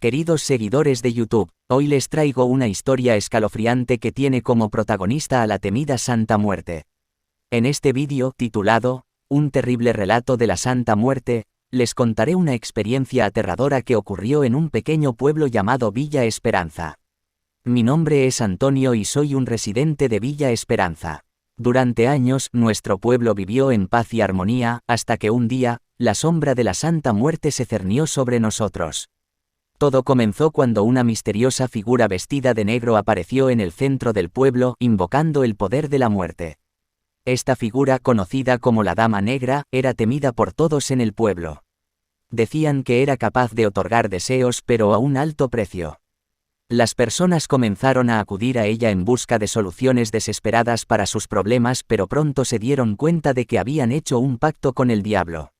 Queridos seguidores de YouTube, hoy les traigo una historia escalofriante que tiene como protagonista a la temida Santa Muerte. En este vídeo, titulado, Un terrible relato de la Santa Muerte, les contaré una experiencia aterradora que ocurrió en un pequeño pueblo llamado Villa Esperanza. Mi nombre es Antonio y soy un residente de Villa Esperanza. Durante años, nuestro pueblo vivió en paz y armonía, hasta que un día, la sombra de la Santa Muerte se cernió sobre nosotros. Todo comenzó cuando una misteriosa figura vestida de negro apareció en el centro del pueblo, invocando el poder de la muerte. Esta figura, conocida como la Dama Negra, era temida por todos en el pueblo. Decían que era capaz de otorgar deseos, pero a un alto precio. Las personas comenzaron a acudir a ella en busca de soluciones desesperadas para sus problemas, pero pronto se dieron cuenta de que habían hecho un pacto con el diablo.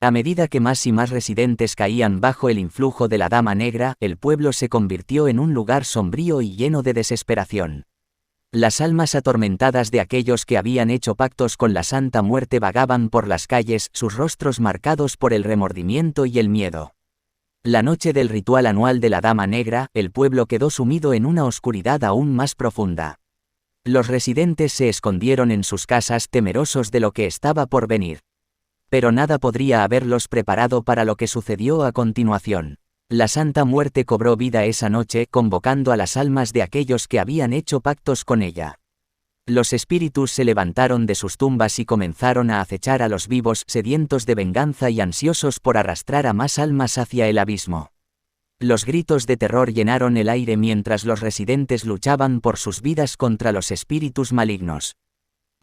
A medida que más y más residentes caían bajo el influjo de la Dama Negra, el pueblo se convirtió en un lugar sombrío y lleno de desesperación. Las almas atormentadas de aquellos que habían hecho pactos con la Santa Muerte vagaban por las calles, sus rostros marcados por el remordimiento y el miedo. La noche del ritual anual de la Dama Negra, el pueblo quedó sumido en una oscuridad aún más profunda. Los residentes se escondieron en sus casas temerosos de lo que estaba por venir. Pero nada podría haberlos preparado para lo que sucedió a continuación. La Santa Muerte cobró vida esa noche, convocando a las almas de aquellos que habían hecho pactos con ella. Los espíritus se levantaron de sus tumbas y comenzaron a acechar a los vivos, sedientos de venganza y ansiosos por arrastrar a más almas hacia el abismo. Los gritos de terror llenaron el aire mientras los residentes luchaban por sus vidas contra los espíritus malignos.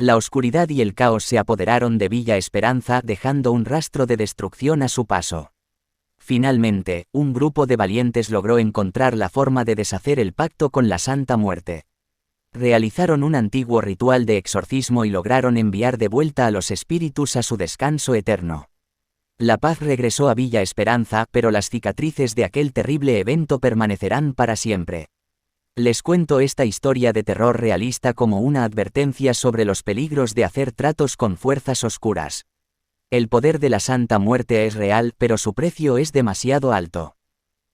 La oscuridad y el caos se apoderaron de Villa Esperanza, dejando un rastro de destrucción a su paso. Finalmente, un grupo de valientes logró encontrar la forma de deshacer el pacto con la Santa Muerte. Realizaron un antiguo ritual de exorcismo y lograron enviar de vuelta a los espíritus a su descanso eterno. La paz regresó a Villa Esperanza, pero las cicatrices de aquel terrible evento permanecerán para siempre. Les cuento esta historia de terror realista como una advertencia sobre los peligros de hacer tratos con fuerzas oscuras. El poder de la Santa Muerte es real, pero su precio es demasiado alto.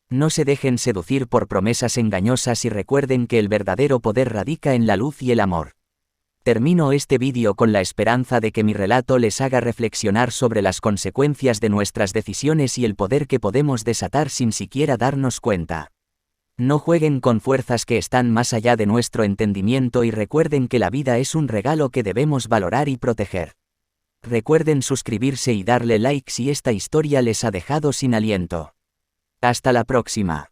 No se dejen seducir por promesas engañosas y recuerden que el verdadero poder radica en la luz y el amor. Termino este vídeo con la esperanza de que mi relato les haga reflexionar sobre las consecuencias de nuestras decisiones y el poder que podemos desatar sin siquiera darnos cuenta. No jueguen con fuerzas que están más allá de nuestro entendimiento y recuerden que la vida es un regalo que debemos valorar y proteger. Recuerden suscribirse y darle like si esta historia les ha dejado sin aliento. Hasta la próxima.